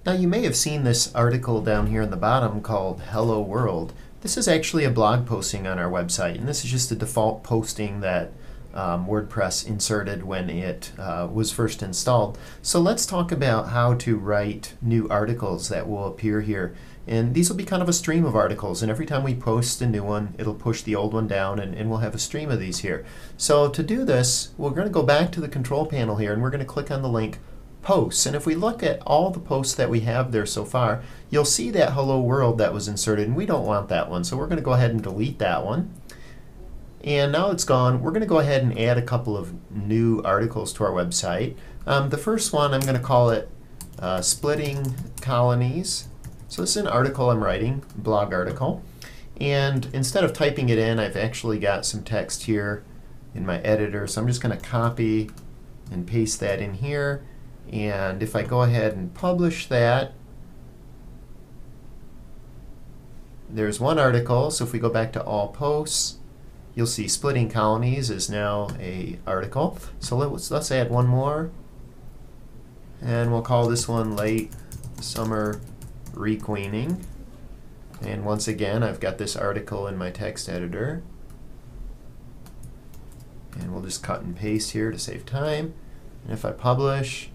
Now you may have seen this article down here in the bottom called Hello World. This is actually a blog posting on our website, and this is just a default posting that WordPress inserted when it was first installed. So let's talk about how to write new articles that will appear here. And these will be kind of a stream of articles, and every time we post a new one, it'll push the old one down, and we'll have a stream of these here. So to do this, we're going to go back to the control panel here, and we're going to click on the link Posts. And if we look at all the posts that we have there so far, you'll see that Hello World that was inserted, and we don't want that one. So we're going to go ahead and delete that one. And now it's gone, we're going to go ahead and add a couple of new articles to our website. The first one, I'm going to call it Splitting Colonies. So this is an article I'm writing, a blog article. And instead of typing it in, I've actually got some text here in my editor. So I'm just going to copy and paste that in here. And if I go ahead and publish that, there's one article. So if we go back to all posts, you'll see Splitting Colonies is now an article. So let's add one more. And we'll call this one Late Summer Requeening. And once again, I've got this article in my text editor. And we'll just cut and paste here to save time. And if I publish,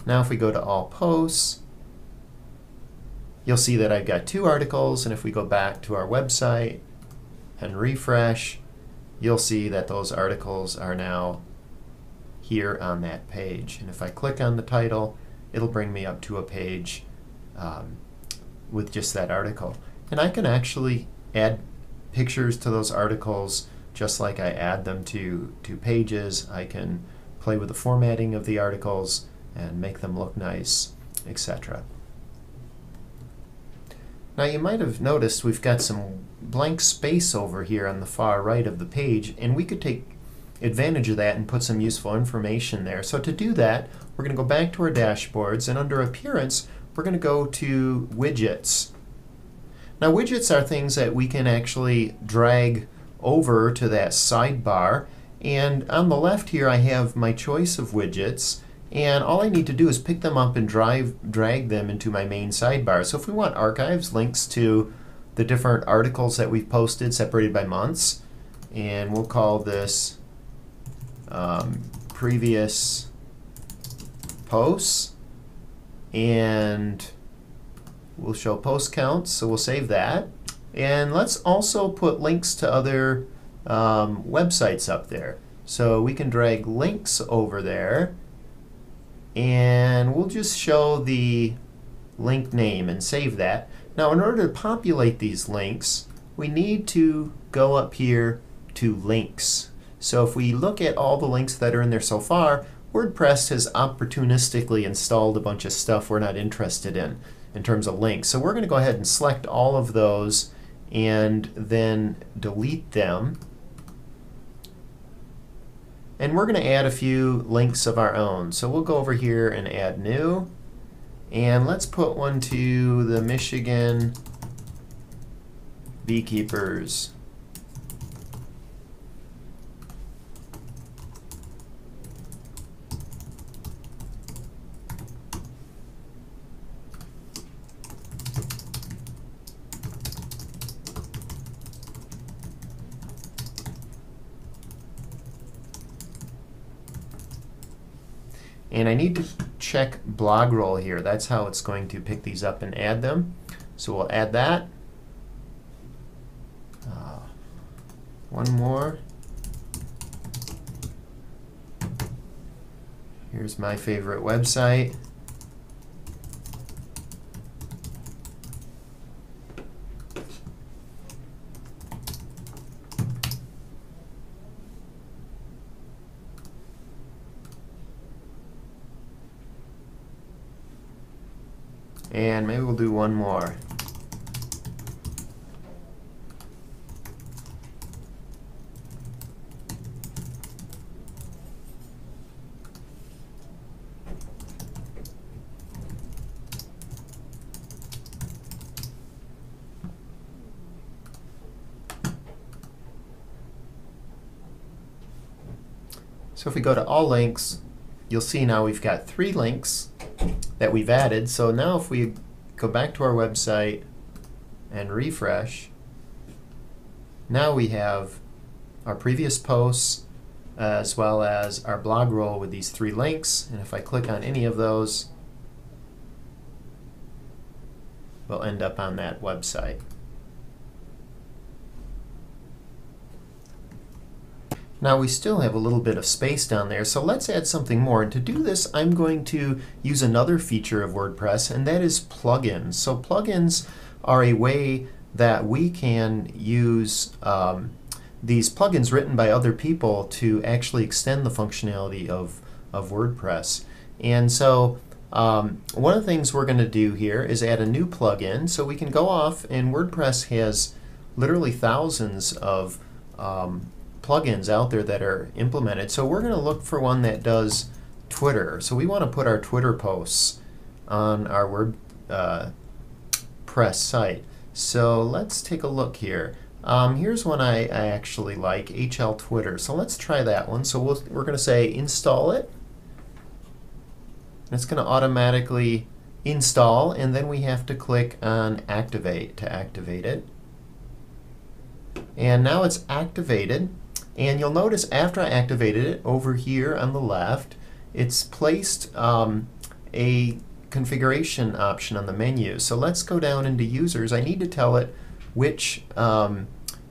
now if we go to all posts, you'll see that I've got two articles, and if we go back to our website and refresh, you'll see that those articles are now here on that page. And if I click on the title, it'll bring me up to a page with just that article. And I can actually add pictures to those articles just like I add them to pages. I can play with the formatting of the articles and make them look nice, etc. Now you might have noticed we've got some blank space over here on the far right of the page, and we could take advantage of that and put some useful information there. So to do that, we're going to go back to our dashboards, and under Appearance, we're going to go to Widgets. Now widgets are things that we can actually drag over to that sidebar, and on the left here I have my choice of widgets, and all I need to do is pick them up and drag them into my main sidebar. So if we want archives, links to the different articles that we've posted separated by months, and we'll call this previous posts, and we'll show post counts, so we'll save that. And let's also put links to other websites up there. So we can drag links over there, and we'll just show the link name and save that. Now in order to populate these links, we need to go up here to links. So if we look at all the links that are in there so far, WordPress has opportunistically installed a bunch of stuff we're not interested in terms of links. So we're going to go ahead and select all of those and then delete them. And we're going to add a few links of our own. So we'll go over here and add new. And let's put one to the Michigan beekeepers. And I need to check blog roll here. That's how it's going to pick these up and add them. So we'll add that. One more. Here's my favorite website. And maybe we'll do one more. So if we go to all links, you'll see now we've got 3 links that we've added. So now if we go back to our website and refresh, now we have our previous posts as well as our blog roll with these 3 links. And if I click on any of those, we'll end up on that website. Now we still have a little bit of space down there, so let's add something more. And to do this, I'm going to use another feature of WordPress, and that is plugins. So plugins are a way that we can use these plugins written by other people to actually extend the functionality of WordPress. And so one of the things we're going to do here is add a new plugin. So we can go off, and WordPress has literally thousands of plugins out there that are implemented. So we're going to look for one that does Twitter. So we want to put our Twitter posts on our WordPress site. So let's take a look here. Here's one I actually like, HL Twitter. So let's try that one. So we're going to say install it. It's going to automatically install, and then we have to click on activate to activate it. And now it's activated. And you'll notice after I activated it, over here on the left, it's placed a configuration option on the menu. So let's go down into users. I need to tell it which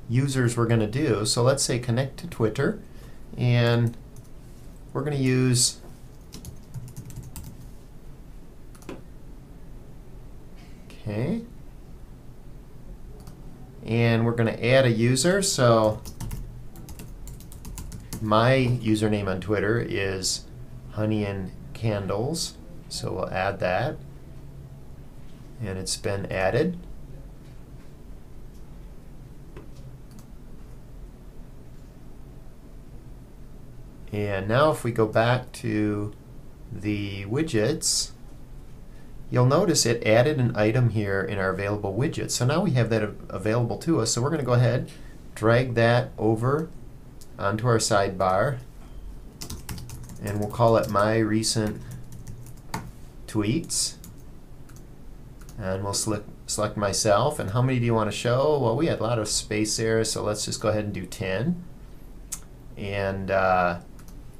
users we're going to do. So let's say connect to Twitter, and we're going to use and we're going to add a user. So my username on Twitter is Honey and Candles, so we'll add that, and it's been added. And now if we go back to the widgets, you'll notice it added an item here in our available widgets. So now we have that available to us. So we're going to go ahead, drag that over onto our sidebar, and we'll call it My Recent Tweets. And we'll select myself. And how many do you want to show? Well, we had a lot of space there, so let's just go ahead and do 10. And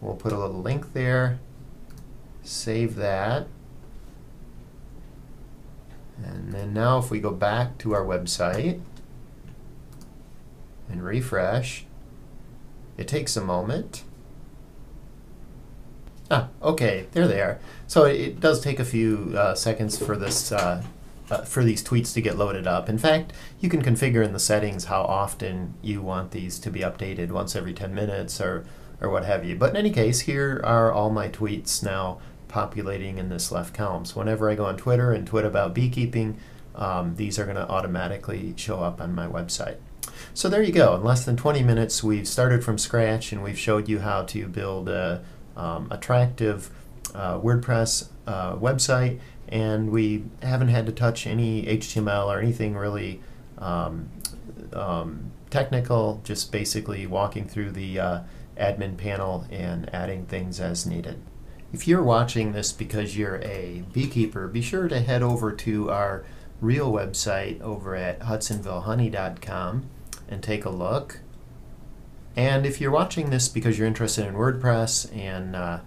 we'll put a little link there, save that. And then now if we go back to our website and refresh, it takes a moment. Okay, there they are. So it does take a few seconds for this for these tweets to get loaded up. In fact, you can configure in the settings how often you want these to be updated, once every 10 minutes or what have you. But in any case, here are all my tweets now populating in this left column. So whenever I go on Twitter and tweet about beekeeping, these are going to automatically show up on my website. So there you go. In less than 20 minutes, we've started from scratch, and we've showed you how to build a attractive WordPress website, and we haven't had to touch any HTML or anything really technical, just basically walking through the admin panel and adding things as needed. If you're watching this because you're a beekeeper, be sure to head over to our real website over at hudsonvillehoney.com and take a look. And if you're watching this because you're interested in WordPress and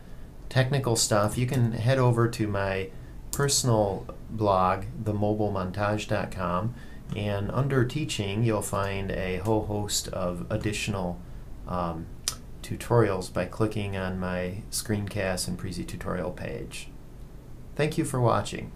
technical stuff, you can head over to my personal blog, themobilemontage.com, and under teaching you'll find a whole host of additional tutorials by clicking on my screencast and Prezi tutorial page. Thank you for watching.